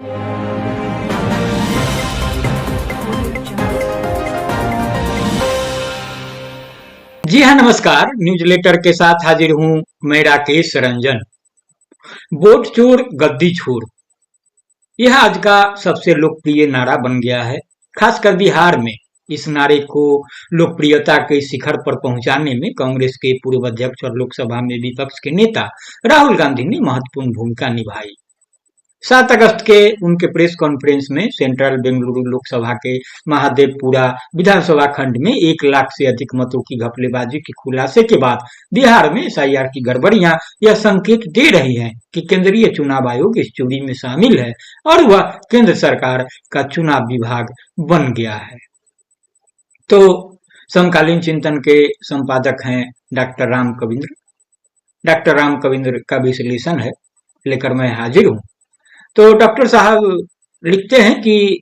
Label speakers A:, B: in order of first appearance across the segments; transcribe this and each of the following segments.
A: जी हाँ, नमस्कार। News letter के साथ हाजिर हूँ मैं, राकेश रंजन। वोट चोर गद्दी छोर, यह आज का सबसे लोकप्रिय नारा बन गया है। खासकर बिहार में इस नारे को लोकप्रियता के शिखर पर पहुंचाने में कांग्रेस के पूर्व अध्यक्ष और लोकसभा में विपक्ष के नेता राहुल गांधी ने महत्वपूर्ण भूमिका निभाई। 7 अगस्त के उनके प्रेस कॉन्फ्रेंस में सेंट्रल बेंगलुरु लोकसभा के महादेवपुरा विधानसभा खंड में 1 लाख से अधिक मतों की घपलेबाजी के खुलासे के बाद बिहार में एसआईआर की गड़बड़ियां यह संकेत दे रही हैं कि केंद्रीय चुनाव आयोग इस चोरी में शामिल है और वह केंद्र सरकार का चुनाव विभाग बन गया है। तो समकालीन चिंतन के संपादक हैं डॉक्टर राम कविंद्र। डॉक्टर राम कविंद्र का विश्लेषण है लेकर मैं हाजिर हूँ। तो डॉक्टर साहब लिखते हैं कि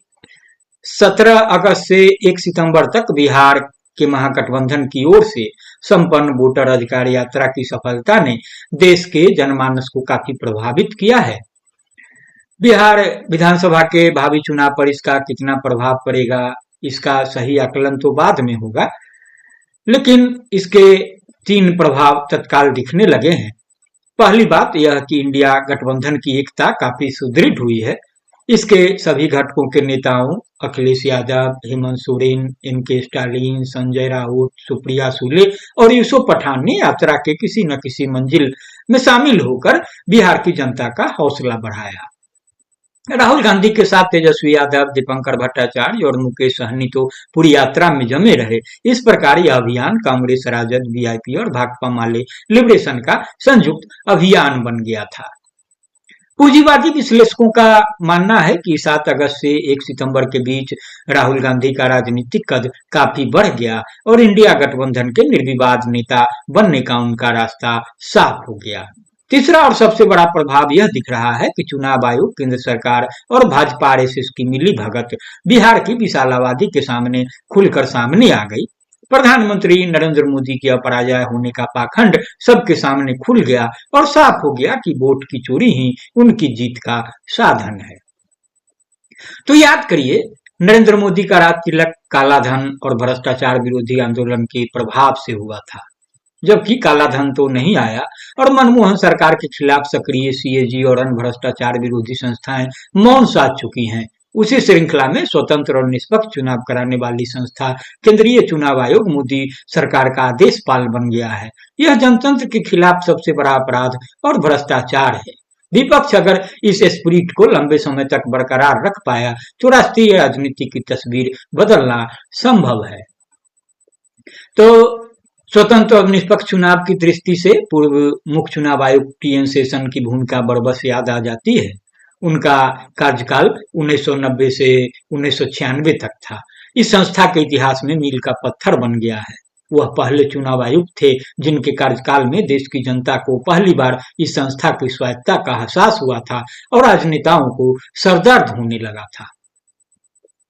A: 17 अगस्त से 1 सितंबर तक बिहार के महागठबंधन की ओर से संपन्न वोटर अधिकार यात्रा की सफलता ने देश के जनमानस को काफी प्रभावित किया है। बिहार विधानसभा के भावी चुनाव पर इसका कितना प्रभाव पड़ेगा, इसका सही आकलन तो बाद में होगा, लेकिन इसके 3 प्रभाव तत्काल दिखने लगे हैं। पहली बात यह कि इंडिया गठबंधन की एकता काफी सुदृढ़ हुई है। इसके सभी घटकों के नेताओं अखिलेश यादव, हेमंत सोरेन, एम.के. स्टालिन, संजय राउत, सुप्रिया सुले और यूसुफ पठान ने यात्रा के किसी न किसी मंजिल में शामिल होकर बिहार की जनता का हौसला बढ़ाया। राहुल गांधी के साथ तेजस्वी यादव, दीपंकर भट्टाचार्य और मुकेश सहनी तो पूरी यात्रा में जमे रहे। इस प्रकार यह अभियान कांग्रेस, राजद, वीआईपी और भाकपा माले लिबरेशन का संयुक्त अभियान बन गया था। पूंजीवादी विश्लेषकों का मानना है कि 7 अगस्त से 1 सितंबर के बीच राहुल गांधी का राजनीतिक कद काफी बढ़ गया और इंडिया गठबंधन के निर्विवाद नेता बनने का उनका रास्ता साफ हो गया। तीसरा और सबसे बड़ा प्रभाव यह दिख रहा है कि चुनाव आयोग, केंद्र सरकार और भाजपा आरएसएस की मिली भगत बिहार की विशाल आबादी के सामने खुलकर सामने आ गई। प्रधानमंत्री नरेंद्र मोदी के अपराजय होने का पाखंड सबके सामने खुल गया और साफ हो गया कि वोट की चोरी ही उनकी जीत का साधन है। तो याद करिए, नरेंद्र मोदी का राज तिलक काला धन और भ्रष्टाचार विरोधी आंदोलन के प्रभाव से हुआ था, जबकि काला धन तो नहीं आया और मनमोहन सरकार के खिलाफ सक्रिय सीएजी और अन्य भ्रष्टाचार विरोधी संस्थाएं मौन साध चुकी हैं। उसी श्रृंखला में स्वतंत्र और निष्पक्ष चुनाव कराने वाली संस्था केंद्रीय चुनाव आयोग मोदी सरकार का आदेश पाल बन गया है। यह जनतंत्र के खिलाफ सबसे बड़ा अपराध और भ्रष्टाचार है। विपक्ष अगर इस स्पिरिट को लंबे समय तक बरकरार रख पाया तो राष्ट्रीय राजनीति की तस्वीर बदलना संभव है। तो स्वतंत्र और निष्पक्ष चुनाव की दृष्टि से पूर्व मुख्य चुनाव आयुक्त टी.एन. शेषन की भूमिका बरबस याद आ जाती है। उनका कार्यकाल 1990 से 1996 तक था। इस संस्था के इतिहास में मील का पत्थर बन गया है। वह पहले चुनाव आयुक्त थे जिनके कार्यकाल में देश की जनता को पहली बार इस संस्था की स्वायत्तता का एहसास हुआ था और राजनेताओं को सरदर्द होने लगा था।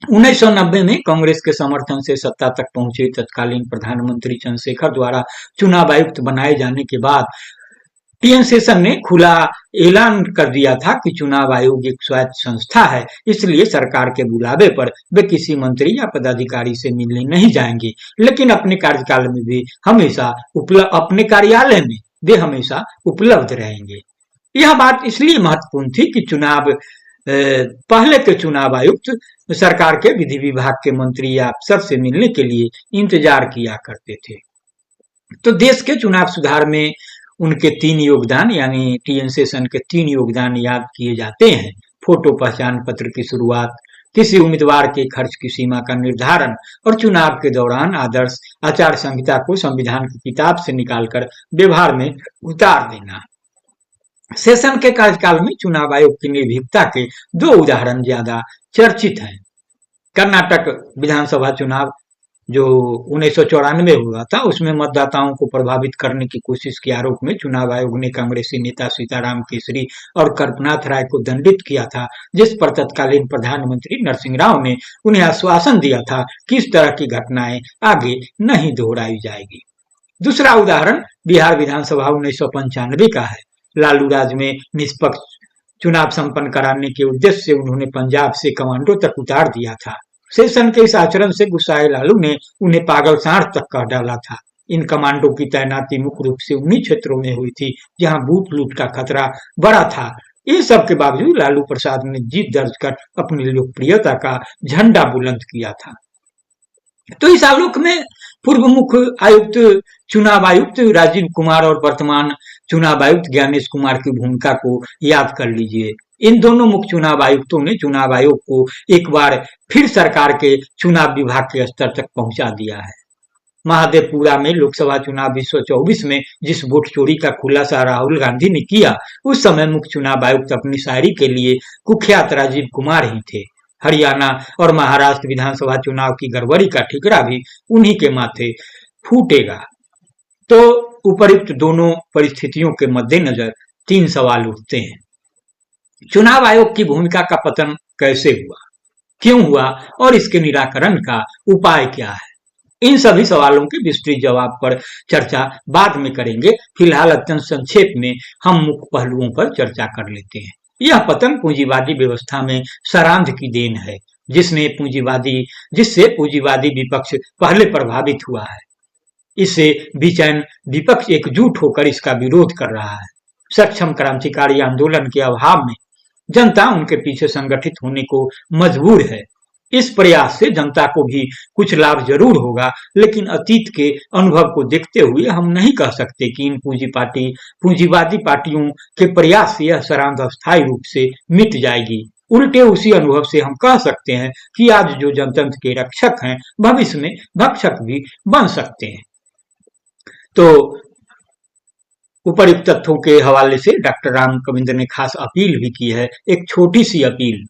A: 1990 में कांग्रेस के समर्थन से सत्ता तक पहुंचे तत्कालीन प्रधानमंत्री चंद्रशेखर द्वारा चुनाव आयुक्त बनाए जाने के बाद टी.एन. शेषन ने खुला ऐलान कर दिया था कि चुनाव आयोग एक स्वायत्त संस्था है, इसलिए सरकार के बुलावे पर वे किसी मंत्री या पदाधिकारी से मिलने नहीं जाएंगे, लेकिन अपने कार्यकाल में भी हमेशा अपने कार्यालय में वे हमेशा उपलब्ध रहेंगे। यह बात इसलिए महत्वपूर्ण थी कि पहले के चुनाव आयुक्त सरकार के विधि विभाग के मंत्री या अफसर से मिलने के लिए इंतजार किया करते थे। तो देश के चुनाव सुधार में उनके 3 योगदान यानी टी.एन. शेषन के 3 योगदान याद किए जाते हैं। फोटो पहचान पत्र की शुरुआत, किसी उम्मीदवार के खर्च की सीमा का निर्धारण और चुनाव के दौरान आदर्श आचार संहिता को संविधान की किताब से निकालकर व्यवहार में उतार देना। शेषन के कार्यकाल में चुनाव आयोग की निर्भीकता के 2 उदाहरण ज्यादा चर्चित हैं। कर्नाटक विधानसभा चुनाव जो 1994 हुआ था, उसमें मतदाताओं को प्रभावित करने की कोशिश के आरोप में चुनाव आयोग ने कांग्रेसी नेता सीताराम केसरी और कल्पनाथ राय को दंडित किया था, जिस पर तत्कालीन प्रधानमंत्री नरसिंह राव ने उन्हें आश्वासन दिया था कि इस तरह की घटनाएं आगे नहीं दोहराई जाएगी। दूसरा उदाहरण बिहार विधानसभा 1995 का है। लालू राज में निष्पक्ष चुनाव संपन्न कराने के उद्देश्य से उन्होंने पंजाब से कमांडो तक उतार दिया था। शेषन के इस आचरण से गुस्साए लालू ने उन्हें पागल सांड तक कह डाला था। इन कमांडो की तैनाती मुख्य रूप से उन्हीं क्षेत्रों में हुई थी जहां बूथ लूट का खतरा बड़ा था। इन सब के बावजूद लालू प्रसाद ने जीत दर्ज कर अपनी लोकप्रियता का झंडा बुलंद किया था। तो इस आलोक में पूर्व मुख्य आयुक्त चुनाव आयुक्त राजीव कुमार और वर्तमान चुनाव आयुक्त ज्ञानेश कुमार की भूमिका को याद कर लीजिए। इन दोनों मुख्य चुनाव आयुक्तों ने चुनाव आयोग को एक बार फिर सरकार के चुनाव विभाग के स्तर तक पहुंचा दिया है। महादेवपुरा में लोकसभा चुनाव 2024 में जिस वोट चोरी का खुलासा राहुल गांधी ने किया, उस समय मुख्य चुनाव आयुक्त अपनी शायरी के लिए कुख्यात राजीव कुमार ही थे। हरियाणा और महाराष्ट्र विधानसभा चुनाव की गड़बड़ी का ठिकरा भी उन्हीं के माथे फूटेगा। तो उपयुक्त दोनों परिस्थितियों के मद्देनजर 3 सवाल उठते हैं। चुनाव आयोग की भूमिका का पतन कैसे हुआ, क्यों हुआ और इसके निराकरण का उपाय क्या है? इन सभी सवालों के विस्तृत जवाब पर चर्चा बाद में करेंगे। फिलहाल अत्यंत संक्षेप में हम मुख्य पहलुओं पर चर्चा कर लेते हैं। यह पतन पूंजीवादी व्यवस्था में सरांध की देन है, जिससे पूंजीवादी विपक्ष पहले प्रभावित हुआ है। इससे बेचैन विपक्ष एकजुट होकर इसका विरोध कर रहा है। सक्षम क्रांतिकारी आंदोलन के अभाव में जनता उनके पीछे संगठित होने को मजबूर है। इस प्रयास से जनता को भी कुछ लाभ जरूर होगा, लेकिन अतीत के अनुभव को देखते हुए हम नहीं कह सकते कि इन पूंजीवादी पार्टियों के प्रयास से यह सरांध अस्थायी रूप से मिट जाएगी। उल्टे उसी अनुभव से हम कह सकते हैं कि आज जो जनतंत्र के रक्षक हैं, भविष्य में भक्षक भी बन सकते हैं। तो उपर्युक्त तथ्यों के हवाले से डॉक्टर राम कविंद्र ने खास अपील भी की है, एक छोटी सी अपील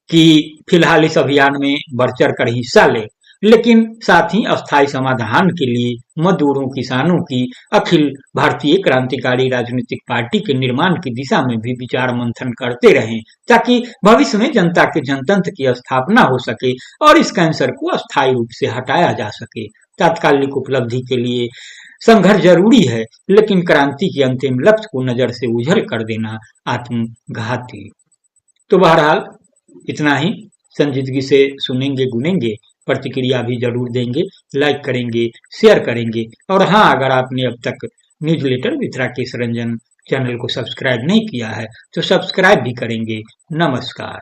A: कि फिलहाल इस अभियान में बढ़ चढ़ कर हिस्सा ले, लेकिन साथ ही अस्थायी समाधान के लिए मजदूरों, किसानों की अखिल भारतीय क्रांतिकारी राजनीतिक पार्टी के निर्माण की दिशा में भी विचार मंथन करते रहें, ताकि भविष्य में जनता के जनतंत्र की स्थापना हो सके और इस कैंसर को अस्थायी रूप से हटाया जा सके। तात्कालिक उपलब्धि के लिए संघर्ष जरूरी है, लेकिन क्रांति के अंतिम लक्ष्य को नजर से ओझल कर देना आत्मघाती। तो बहरहाल इतना ही। संजीदगी से सुनेंगे, गुनेंगे, प्रतिक्रिया भी जरूर देंगे, लाइक करेंगे, शेयर करेंगे। और हाँ, अगर आपने अब तक newsletter with Rakesh Ranjan channel को सब्सक्राइब नहीं किया है तो सब्सक्राइब भी करेंगे। नमस्कार।